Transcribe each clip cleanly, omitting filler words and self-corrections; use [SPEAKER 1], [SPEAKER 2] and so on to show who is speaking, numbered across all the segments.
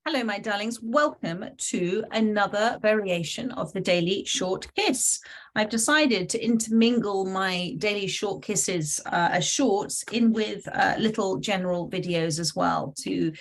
[SPEAKER 1] Hello, my darlings. Welcome to another variation of the Daily Short Kiss. I've decided to intermingle my daily short kisses as shorts in with little general videos as well to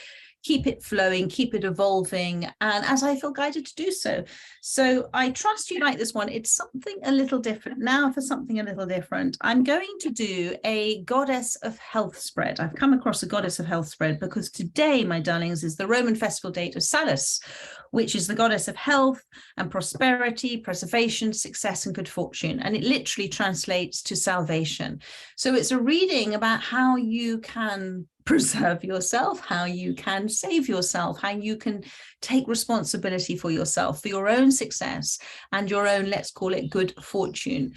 [SPEAKER 1] keep it flowing, keep it evolving, and as I feel guided to do so. So I trust you like this one. It's something a little different. Now for something a little different, I'm going to do a Goddess of Health spread. I've come across a Goddess of Health spread because today, my darlings, is the Roman festival date of Salus, which is the goddess of health and prosperity, preservation, success, and good fortune. And it literally translates to salvation. So it's a reading about how you can preserve yourself, how you can save yourself, how you can take responsibility for yourself, for your own success and your own, let's call it, good fortune,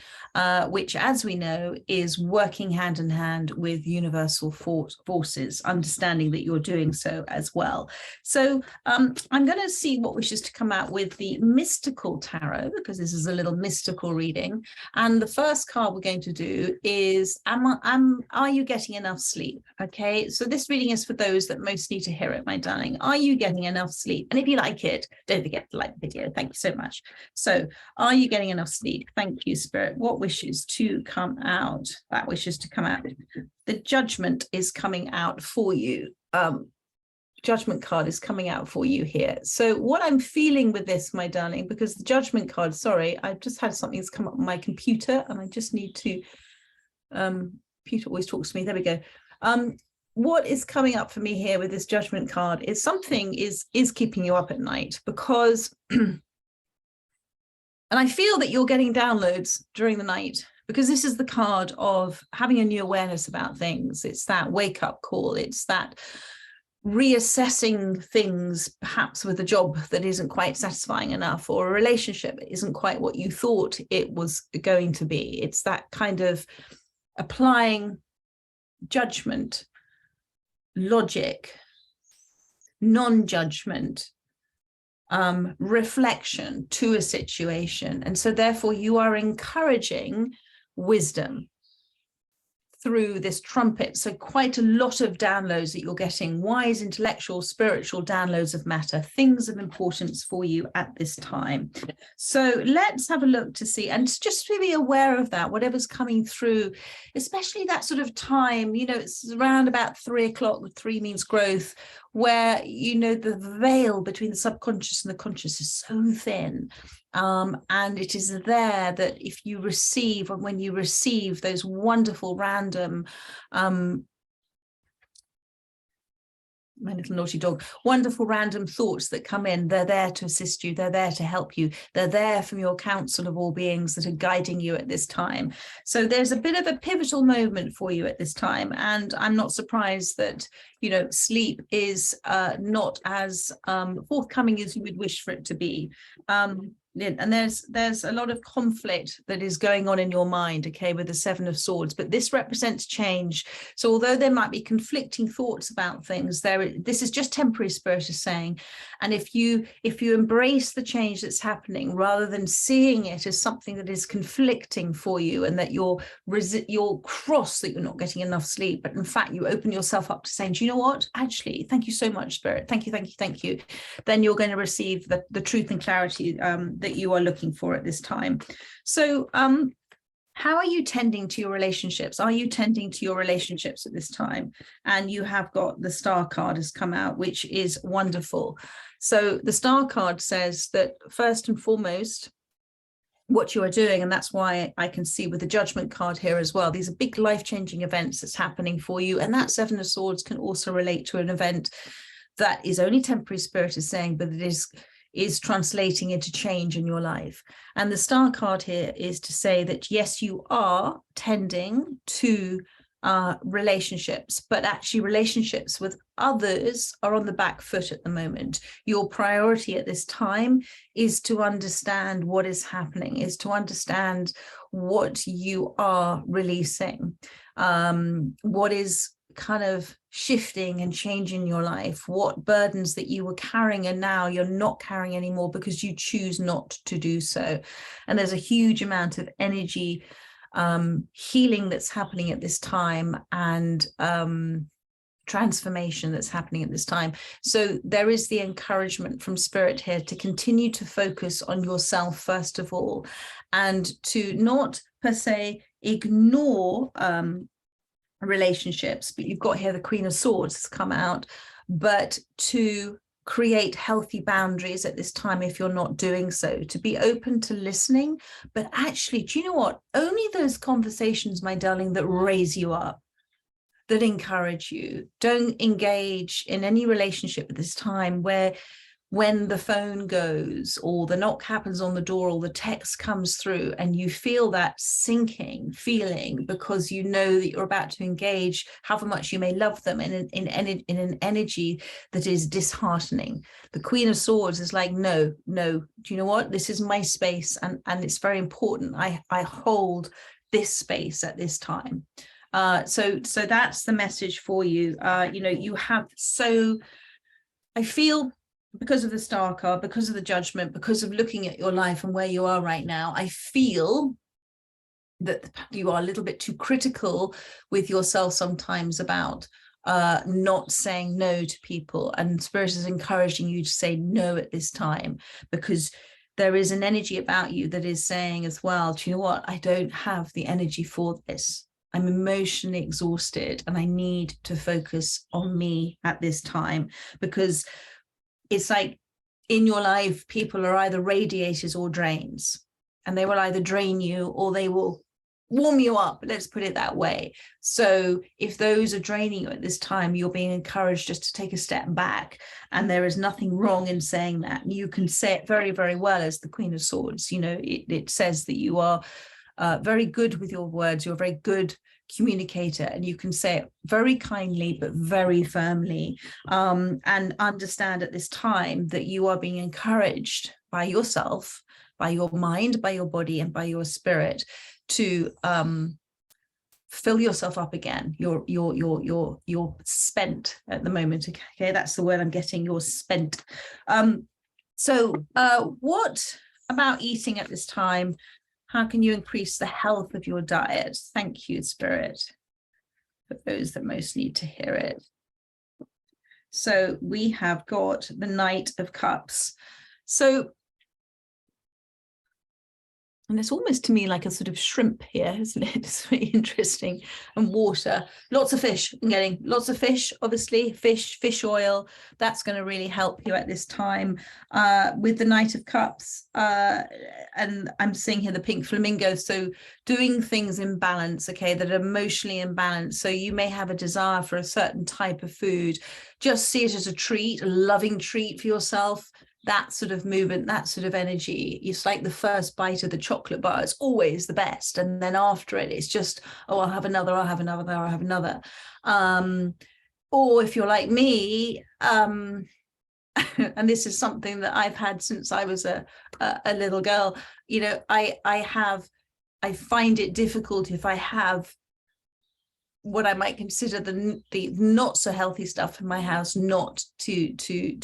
[SPEAKER 1] which, as we know, is working hand in hand with universal forces, understanding that you're doing so as well. So I'm going to see what wishes to come out with the mystical tarot, because this is a little mystical reading. And the first card we're going to do is, are you getting enough sleep? Okay, so this reading is for those that most need to hear it, my darling. Are you getting enough sleep? And if you like it, don't forget to like the video. Thank you so much. So are you getting enough sleep? Thank you, Spirit. What wishes to come out? That wishes to come out. The Judgment is coming out for you. Judgment card is coming out for you here. So what I'm feeling with this, my darling, because the Judgment card, sorry, I've just had something that's come up on my computer and I just need to, computer always talks to me. There we go. What is coming up for me here with this Judgment card is something is keeping you up at night, because and I feel that you're getting downloads during the night, because this is the card of having a new awareness about things. It's that wake up call. It's that reassessing things, perhaps with a job that isn't quite satisfying enough, or a relationship that isn't quite what you thought it was going to be. It's that kind of applying judgment, logic, non-judgment, reflection to a situation. And so therefore you are encouraging wisdom through this trumpet. So quite a lot of downloads that you're getting, wise, intellectual, spiritual downloads of matter, things of importance for you at this time. So let's have a look to see, and just to be aware of that, whatever's coming through, especially that sort of time, you know, it's around about 3 o'clock, 3 means growth, where, you know, the veil between the subconscious and the conscious is so thin. And it is there that if you receive, and when you receive those wonderful random, my little naughty dog, wonderful random thoughts that come in, they're there to assist you, they're there to help you, they're there from your council of all beings that are guiding you at this time. So there's a bit of a pivotal moment for you at this time, and I'm not surprised that, you know, sleep is not as forthcoming as you would wish for it to be. And there's a lot of conflict that is going on in your mind, okay, with the 7 of Swords, but this represents change. So although there might be conflicting thoughts about things, this is just temporary, Spirit is saying. And if you embrace the change that's happening, rather than seeing it as something that is conflicting for you, and that you're cross that you're not getting enough sleep, but in fact you open yourself up to saying, do you know what, actually, thank you so much, Spirit, thank you, then you're going to receive the truth and clarity that you are looking for at this time. So how are you tending to your relationships? Are you tending to your relationships at this time? And you have got the Star card has come out, which is wonderful. So the Star card says that first and foremost, what you are doing, and that's why I can see with the Judgment card here as well, these are big life-changing events that's happening for you. And that 7 of Swords can also relate to an event that is only temporary, Spirit is saying, but it is translating into change in your life. And the Star card here is to say that, yes, you are tending to relationships, but actually relationships with others are on the back foot at the moment. Your priority at this time is to understand what is happening, is to understand what you are releasing, what is kind of shifting and changing your life, what burdens that you were carrying and now you're not carrying anymore because you choose not to do so. And there's a huge amount of energy healing that's happening at this time, and transformation that's happening at this time. So there is the encouragement from Spirit here to continue to focus on yourself first of all, and to not per se ignore relationships, but you've got here the Queen of Swords has come out, but to create healthy boundaries at this time if you're not doing so, to be open to listening. But actually, do you know what? Only those conversations, my darling, that raise you up, that encourage you. Don't engage in any relationship at this time where when the phone goes or the knock happens on the door or the text comes through and you feel that sinking feeling because you know that you're about to engage, however much you may love them, in an energy that is disheartening. The Queen of Swords is like, no, do you know what? This is my space, and it's very important. I hold this space at this time. So that's the message for you. You know, you have, so I feel, because of the Star card, because of the Judgment, because of looking at your life and where you are right now, I feel that you are a little bit too critical with yourself sometimes about not saying no to people, and Spirit is encouraging you to say no at this time, because there is an energy about you that is saying as well, do you know what, I don't have the energy for this. I'm emotionally exhausted and I need to focus on me at this time, because it's like in your life, people are either radiators or drains, and they will either drain you or they will warm you up. Let's put it that way. So if those are draining you at this time, you're being encouraged just to take a step back. And there is nothing wrong in saying that. You can say it very, very well as the Queen of Swords. You know, it says that you are very good with your words. You're a very good communicator, and you can say it very kindly but very firmly, and understand at this time that you are being encouraged by yourself, by your mind, by your body, and by your spirit to fill yourself up again. You're spent at the moment. Okay, that's the word I'm getting. You're spent. So what about eating at this time? How can you increase the health of your diet? Thank you, Spirit, for those that most need to hear it. So we have got the Knight of Cups. So, and it's almost to me like a sort of shrimp here, isn't it? It's really interesting. And water, lots of fish. I'm getting lots of fish, obviously, fish oil. That's going to really help you at this time. With the Knight of Cups, and I'm seeing here the pink flamingo. So doing things in balance, okay, that are emotionally in balance. So you may have a desire for a certain type of food. Just see it as a treat, a loving treat for yourself. That sort of movement, that sort of energy, it's like the first bite of the chocolate bar. It's always the best. And then after it, it's just, oh, I'll have another, I'll have another, I'll have another. Or if you're like me, and this is something that I've had since I was a little girl, you know, I find it difficult if I have what I might consider the not so healthy stuff in my house, not to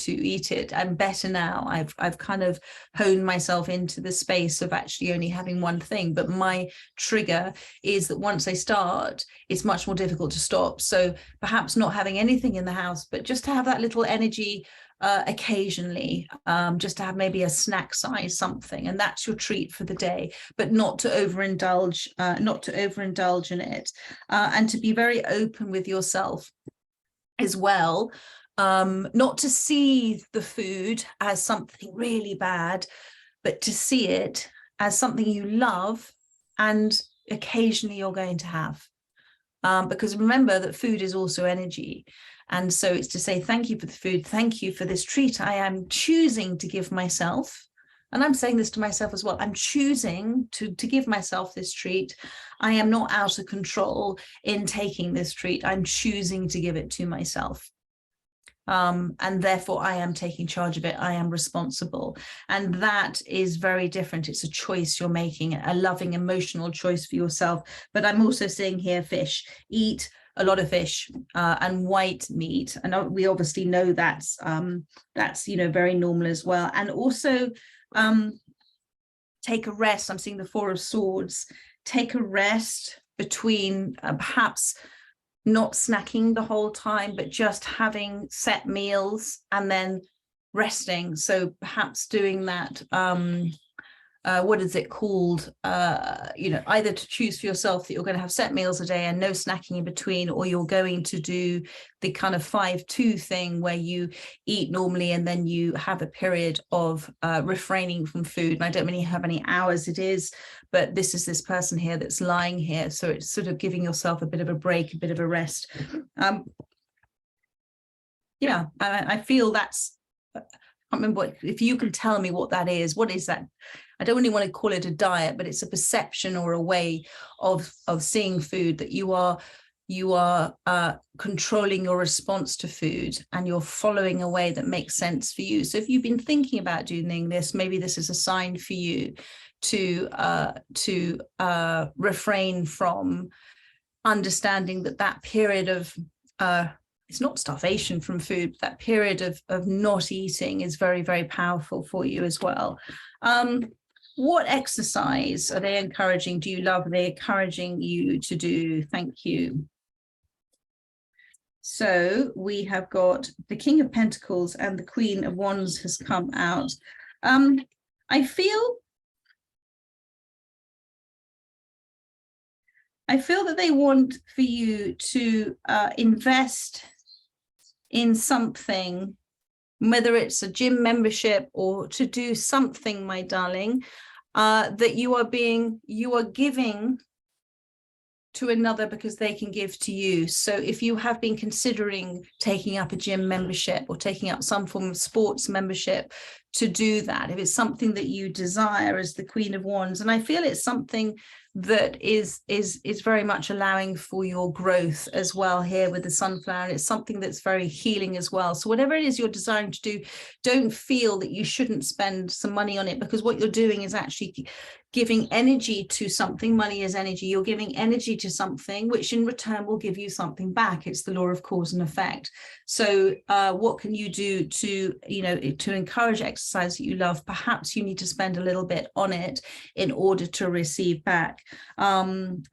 [SPEAKER 1] eat it. I'm better now. I've kind of honed myself into the space of actually only having one thing. But my trigger is that once I start, it's much more difficult to stop. So perhaps not having anything in the house, but just to have that little energy occasionally, just to have maybe a snack size something, and that's your treat for the day, but not to overindulge, in it, and to be very open with yourself as well, not to see the food as something really bad, but to see it as something you love and occasionally you're going to have, because remember that food is also energy. And so it's to say, thank you for the food. Thank you for this treat I am choosing to give myself. And I'm saying this to myself as well. I'm choosing to give myself this treat. I am not out of control in taking this treat. I'm choosing to give it to myself. And therefore I am taking charge of it. I am responsible. And that is very different. It's a choice you're making, a loving, emotional choice for yourself. But I'm also seeing here fish. Eat a lot of fish and white meat. And we obviously know that's you know, very normal as well. And also take a rest. I'm seeing the Four of Swords. Take a rest between perhaps not snacking the whole time, but just having set meals and then resting. So perhaps doing that, what is it called? Either to choose for yourself that you're going to have set meals a day and no snacking in between, or you're going to do the kind of 5-2 thing where you eat normally and then you have a period of refraining from food. And I don't really have how many hours it is, but this person here that's lying here. So it's sort of giving yourself a bit of a break, a bit of a rest. I feel that's, I can't remember if you can tell me what that is. What is that? I don't really want to call it a diet, but it's a perception or a way of seeing food, that you are controlling your response to food and you're following a way that makes sense for you. So if you've been thinking about doing this, maybe this is a sign for you to refrain from understanding that period of it's not starvation from food, that period of not eating is very, very powerful for you as well. What exercise are they encouraging? Do you love? Are they encouraging you to do? Thank you. So we have got the King of Pentacles and the Queen of Wands has come out. I feel that they want for you to invest in something, whether it's a gym membership or to do something, my darling, that you are giving to another because they can give to you. So if you have been considering taking up a gym membership or taking up some form of sports membership, to do that, if it's something that you desire as the Queen of Wands, and I feel it's something that is very much allowing for your growth as well here with the sunflower. It's something that's very healing as well. So whatever it is you're desiring to do, don't feel that you shouldn't spend some money on it, because what you're doing is actually giving energy to something. Money is energy. You're giving energy to something, which in return will give you something back. It's the law of cause and effect. So what can you do to encourage exercise that you love? Perhaps you need to spend a little bit on it in order to receive back.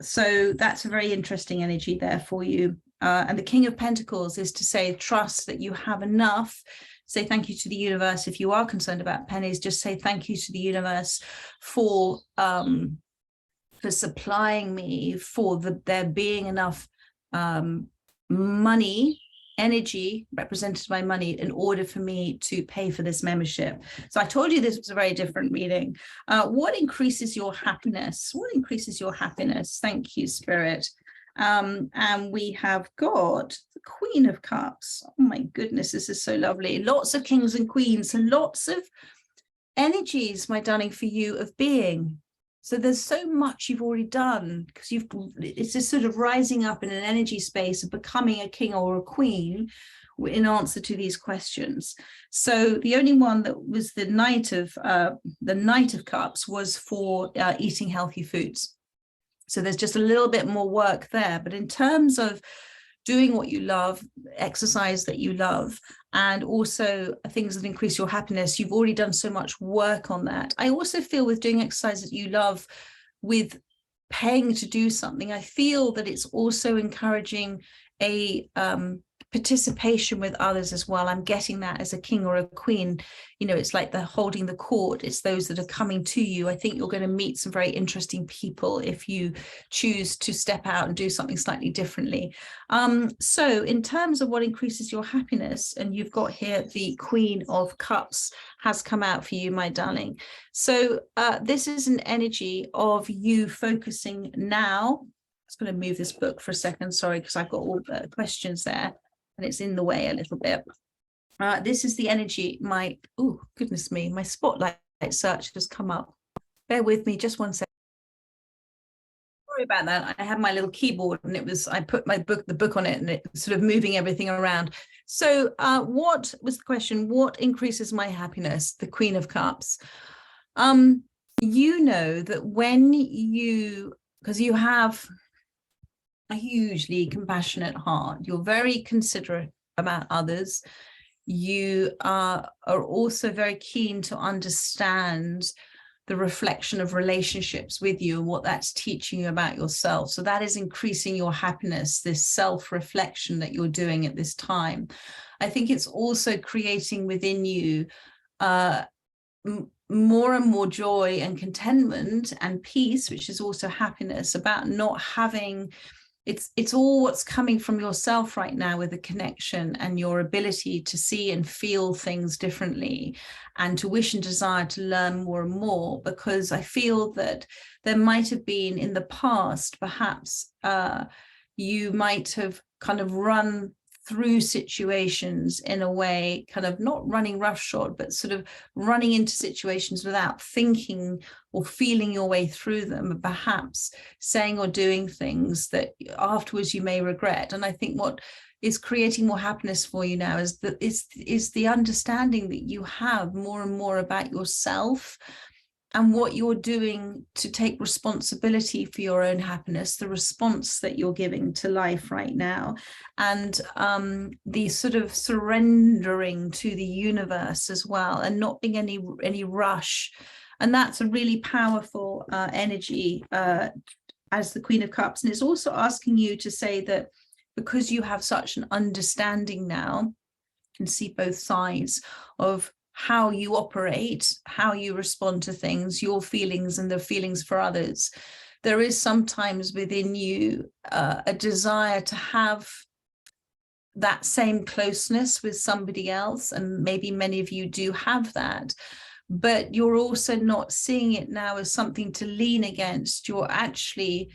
[SPEAKER 1] So that's a very interesting energy there for you. And the King of Pentacles is to say, trust that you have enough. Say thank you to the universe. If you are concerned about pennies, just say thank you to the universe for supplying me, for there being enough money, energy represented by money, in order for me to pay for this membership. So I told you this was a very different reading. What increases your happiness? What increases your happiness? Thank you, Spirit. And we have got the Queen of Cups. Oh my goodness, this is so lovely. Lots of kings and queens, and lots of energies, my darling, for you of being. So there's so much you've already done, because it's just sort of rising up in an energy space of becoming a king or a queen in answer to these questions. So the only one that was the Knight of Cups was for eating healthy foods. So there's just a little bit more work there. But in terms of doing what you love, exercise that you love, and also things that increase your happiness, you've already done so much work on that. I also feel with doing exercise that you love, with paying to do something, I feel that it's also encouraging a participation with others as well. I'm getting that as a king or a queen. It's like the holding the court. It's those that are coming to you. I think you're going to meet some very interesting people if you choose to step out and do something slightly differently. So in terms of what increases your happiness, and you've got here the Queen of Cups has come out for you, my darling. So this is an energy of you focusing now. I'm just going to move this book for a second. Sorry, because I've got all the questions there and it's in the way a little bit. This is the energy. Oh, goodness me, my spotlight search has come up. Bear with me just one second. Sorry about that. I had my little keyboard and I put the book on it, and it was sort of moving everything around. So what was the question? What increases my happiness? The Queen of Cups. You know that when because you have a hugely compassionate heart, you're very considerate about others. You are also very keen to understand the reflection of relationships with you and what that's teaching you about yourself. So that is increasing your happiness, this self-reflection that you're doing at this time. I think it's also creating within you more and more joy and contentment and peace, which is also happiness, about not having, it's all what's coming from yourself right now with the connection and your ability to see and feel things differently and to wish and desire to learn more and more. Because I feel that there might have been in the past, perhaps you might have kind of run through situations in a way, kind of not running roughshod, but sort of running into situations without thinking or feeling your way through them, and perhaps saying or doing things that afterwards you may regret. And I think what is creating more happiness for you now is that is the understanding that you have more and more about yourself and what you're doing to take responsibility for your own happiness, the response that you're giving to life right now, and the sort of surrendering to the universe as well, and not being any rush. And that's a really powerful energy as the Queen of Cups. And it's also asking you to say that because you have such an understanding now, you can see both sides of how you operate, how you respond to things, your feelings and the feelings for others. There is sometimes within you a desire to have that same closeness with somebody else, and maybe many of you do have that, but you're also not seeing it now as something to lean against. You're actually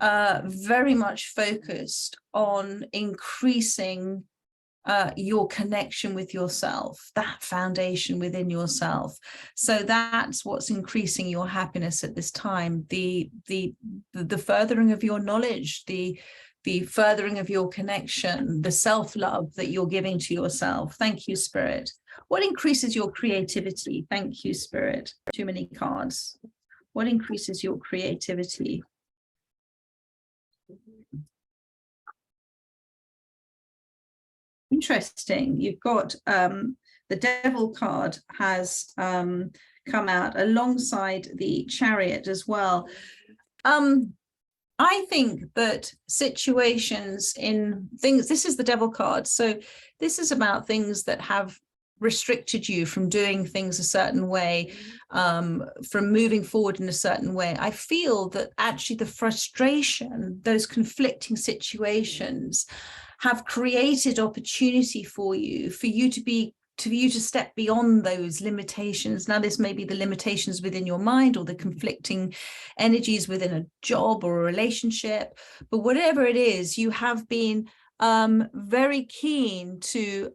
[SPEAKER 1] very much focused on increasing your connection with yourself, that foundation within yourself. So that's what's increasing your happiness at this time, the furthering of your knowledge, the furthering of your connection, the self-love that you're giving to yourself. Thank you, Spirit. What increases your creativity? Thank you, Spirit. Too many cards. What increases your creativity? Interesting. You've got the Devil card has come out alongside the Chariot as well. I think that situations in things, this is the Devil card, so this is about things that have restricted you from doing things a certain way, from moving forward in a certain way. I feel that actually the frustration, those conflicting situations, have created opportunity for you to step beyond those limitations. Now, this may be the limitations within your mind or the conflicting energies within a job or a relationship, but whatever it is, you have been very keen to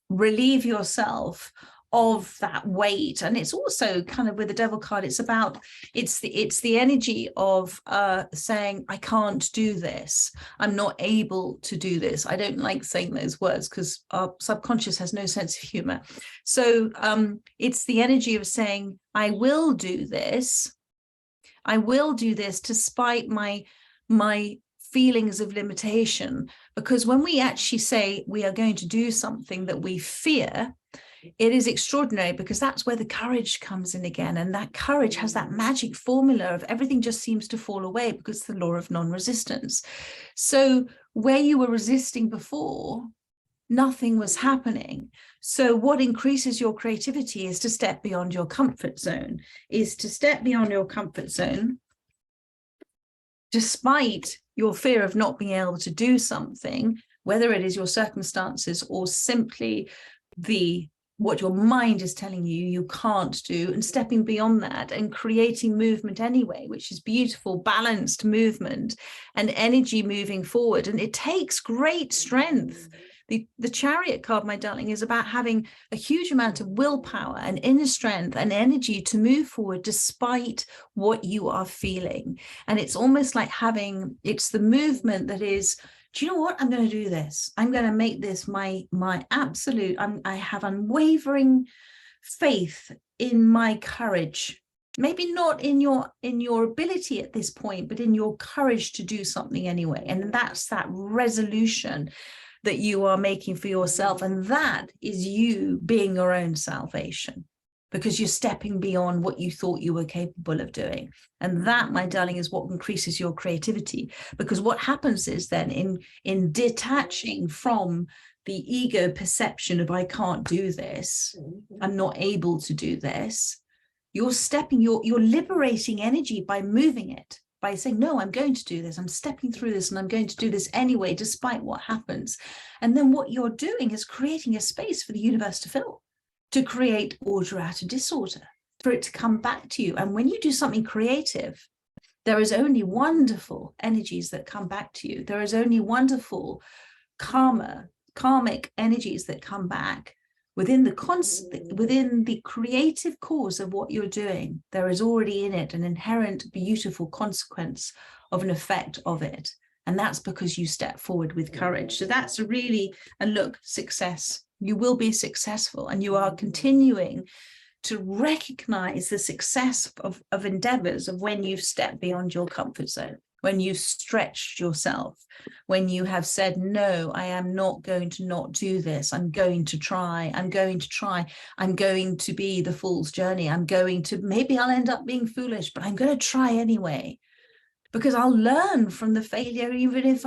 [SPEAKER 1] relieve yourself of that weight. And it's also kind of with the Devil card, it's the energy of saying, I can't do this, I'm not able to do this. I don't like saying those words because our subconscious has no sense of humor. So it's the energy of saying, I will do this despite my feelings of limitation. Because when we actually say we are going to do something that we fear, it is extraordinary, because that's where the courage comes in again. And that courage has that magic formula of everything just seems to fall away, because it's the law of non-resistance. So where you were resisting before, nothing was happening. So what increases your creativity is to step beyond your comfort zone, despite your fear of not being able to do something, whether it is your circumstances or simply what your mind is telling you you can't do, and stepping beyond that and creating movement anyway, which is beautiful, balanced movement and energy moving forward. And it takes great strength. The Chariot card, my darling, is about having a huge amount of willpower and inner strength and energy to move forward despite what you are feeling. And it's almost like it's the movement that is, do you know what? I'm going to do this. I'm going to make this my absolute, I have unwavering faith in my courage. Maybe not in your ability at this point, but in your courage to do something anyway. And that's that resolution that you are making for yourself. And that is you being your own salvation. because you're stepping beyond what you thought you were capable of doing. And that, my darling, is what increases your creativity. Because what happens is then in detaching from the ego perception of I can't do this, I'm not able to do this, you're liberating energy by moving it, by saying, no, I'm going to do this. I'm stepping through this and I'm going to do this anyway, despite what happens. And then what you're doing is creating a space for the universe to fill, to create order out of disorder, for it to come back to you. And when you do something creative, there is only wonderful energies that come back to you. There is only wonderful karmic energies that come back within the creative cause of what you're doing. There is already in it an inherent beautiful consequence of an effect of it. And that's because you step forward with courage. So that's success. You will be successful, and you are continuing to recognize the success of endeavors of when you've stepped beyond your comfort zone, when you've stretched yourself, when you have said, no, I am not going to not do this. I'm going to try. I'm going to be the fool's journey. Maybe I'll end up being foolish, but I'm going to try anyway. Because I'll learn from the failure, even if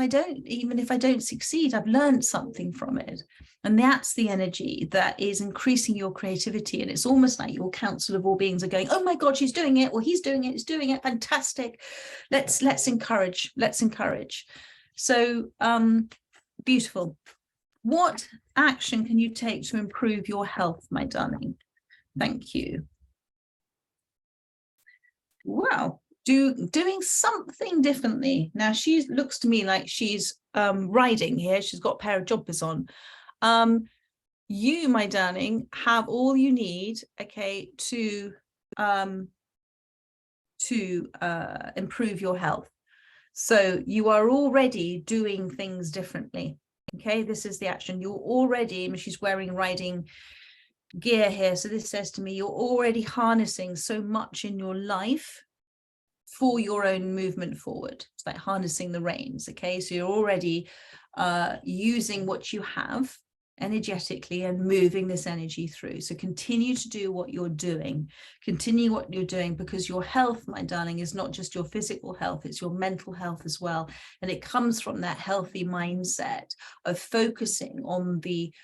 [SPEAKER 1] I don't succeed, I've learned something from it. And that's the energy that is increasing your creativity. And it's almost like your council of all beings are going, oh my God, she's doing it, or he's doing it, fantastic. Let's encourage. So beautiful. What action can you take to improve your health, my darling? Thank you. Wow. Doing something differently. Now she looks to me like she's riding here. She's got a pair of joggers on. You, my darling, have all you need, okay, to improve your health. So you are already doing things differently. Okay, this is the action. You're already, and she's wearing riding gear here. So this says to me, you're already harnessing so much in your life for your own movement forward. It's like harnessing the reins. Okay, so you're already using what you have energetically and moving this energy through. So continue to do what you're doing. Continue what you're doing, because your health, my darling, is not just your physical health, it's your mental health as well. And it comes from that healthy mindset of focusing on the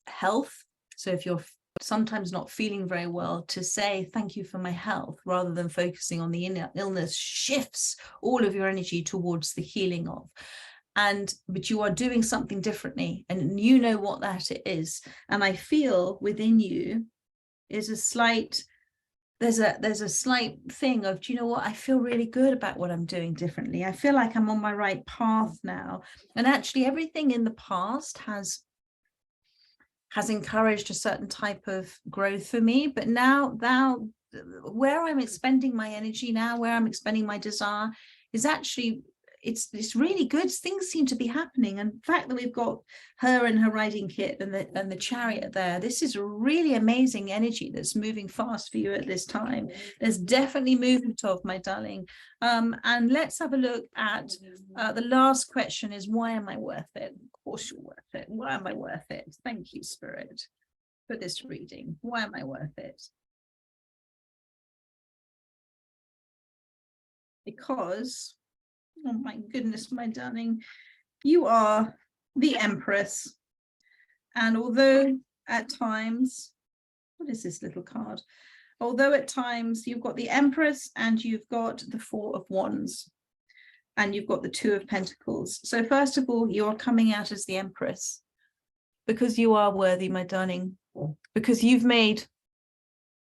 [SPEAKER 1] health. So if you're sometimes not feeling very well, to say thank you for my health rather than focusing on the illness shifts all of your energy towards the healing of. But you are doing something differently, and you know what that is. And I feel within you is there's a slight thing of, do you know what, I feel really good about what I'm doing differently. I feel like I'm on my right path now. And actually everything in the past has encouraged a certain type of growth for me. But now where I'm expending my energy now, where I'm expending my desire, is actually, it's really good. Things seem to be happening. And the fact that we've got her and her riding kit and the chariot there, this is really amazing energy that's moving fast for you at this time. There's definitely movement of, my darling. And let's have a look at the last question is, why am I worth it? Of course you're worth it. Why am I worth it? Thank you, Spirit, for this reading. Why am I worth it? Because, oh my goodness, my darling, you are the Empress. And although at times, what is this little card? Although at times you've got the Empress and you've got the Four of Wands and you've got the Two of Pentacles. So first of all, you're coming out as the Empress because you are worthy, my darling, because you've made,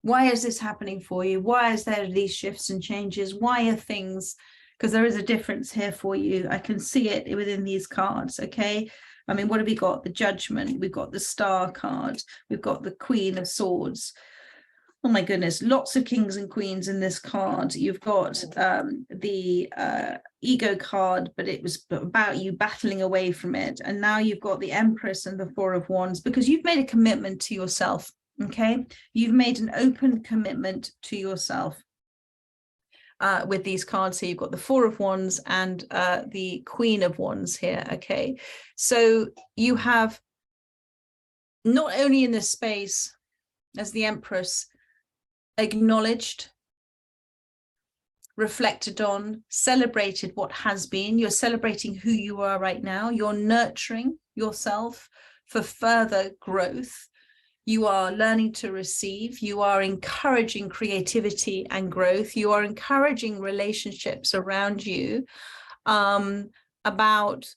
[SPEAKER 1] why is this happening for you? Why is there these shifts and changes? Why are things, because there is a difference here for you. I can see it within these cards, okay? I mean, what have we got? The Judgment, we've got the Star card, we've got the Queen of Swords. Oh my goodness, lots of kings and queens in this card. You've got the ego card, but it was about you battling away from it. And now you've got the Empress and the Four of Wands, because you've made a commitment to yourself, okay? You've made an open commitment to yourself. With these cards here, you've got the Four of Wands and the Queen of Wands here, okay? So you have, not only in this space as the Empress, acknowledged, reflected on, celebrated what has been. You're celebrating who you are right now. You're nurturing yourself for further growth. You are learning to receive. You are encouraging creativity and growth. You are encouraging relationships around you about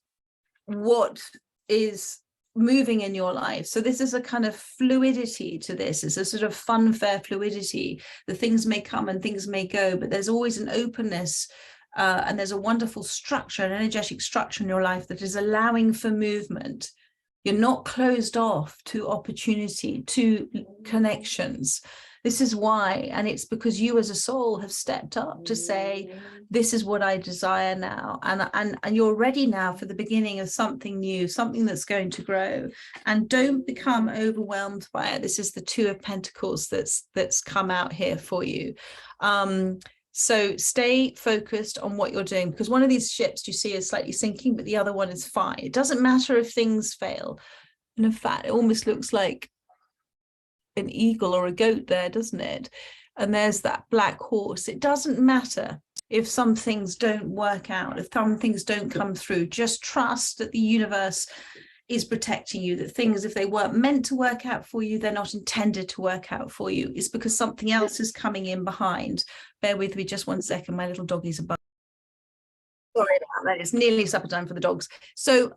[SPEAKER 1] what is moving in your life. So this is a kind of fluidity to this. It's a sort of fun, fair fluidity. The things may come and things may go, but there's always an openness and there's a wonderful structure, an energetic structure in your life that is allowing for movement. You're not closed off to opportunity, to connections. This is why, and it's because you as a soul have stepped up to say, this is what I desire now. And you're ready now for the beginning of something new, something that's going to grow. And don't become overwhelmed by it. This is the Two of Pentacles that's come out here for you. So stay focused on what you're doing, because one of these ships you see is slightly sinking, but the other one is fine. It doesn't matter if things fail. And in fact, it almost looks like an eagle or a goat there, doesn't it? And there's that black horse. It doesn't matter if some things don't work out, if some things don't come through. Just trust that the universe is protecting you, that things, if they weren't meant to work out for you, they're not intended to work out for you. It's because something else is coming in behind. Bear with me just 1 second. My little doggies are barking. Sorry about that. It's nearly supper time for the dogs. So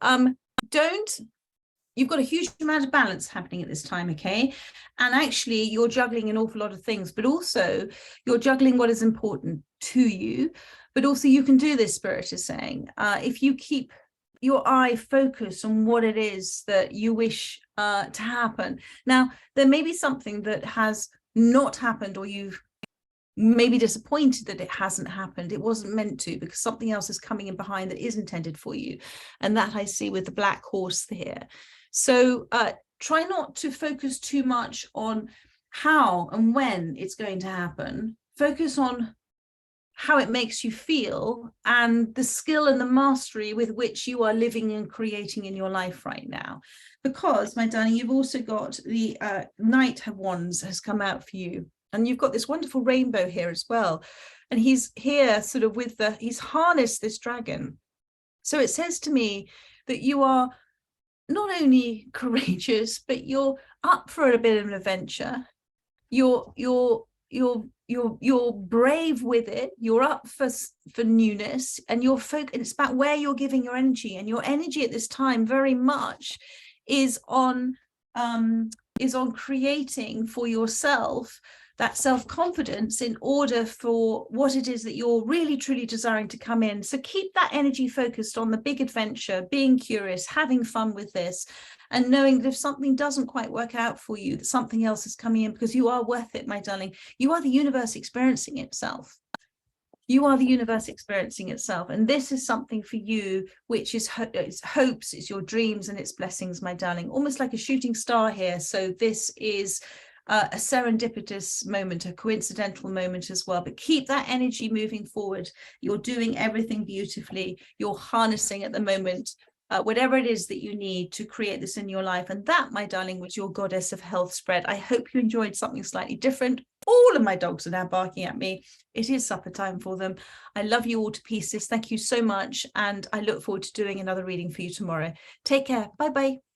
[SPEAKER 1] you've got a huge amount of balance happening at this time, okay? And actually you're juggling an awful lot of things, but also you're juggling what is important to you, but also you can do this, Spirit is saying. If you keep your eye focused on what it is that you wish to happen. Now, there may be something that has not happened, or you've maybe disappointed that it hasn't happened. It wasn't meant to, because something else is coming in behind that is intended for you. And that I see with the black horse here. So try not to focus too much on how and when it's going to happen. Focus on how it makes you feel and the skill and the mastery with which you are living and creating in your life right now. Because, my darling, you've also got the Knight of Wands has come out for you. And you've got this wonderful rainbow here as well. And he's here sort of with he's harnessed this dragon. So it says to me that you are not only courageous, but you're up for a bit of an adventure. You're brave with it. You're up for newness, and you're focused. It's about where you're giving your energy, and your energy at this time very much is on creating for yourself that self-confidence in order for what it is that you're really truly desiring to come in. So keep that energy focused on the big adventure, being curious, having fun with this, and knowing that if something doesn't quite work out for you, that something else is coming in, because you are worth it, my darling. You are the universe experiencing itself. You are the universe experiencing itself. And this is something for you, which is it's hopes, it's your dreams, and it's blessings, my darling. Almost like a shooting star here. So this is a serendipitous moment, a coincidental moment as well. But keep that energy moving forward. You're doing everything beautifully. You're harnessing at the moment whatever it is that you need to create this in your life. And that, my darling, was your Goddess of Health spread. I hope you enjoyed something slightly different. All of my dogs are now barking at me. It is supper time for them. I love you all to pieces. Thank you so much. And I look forward to doing another reading for you tomorrow. Take care. Bye-bye.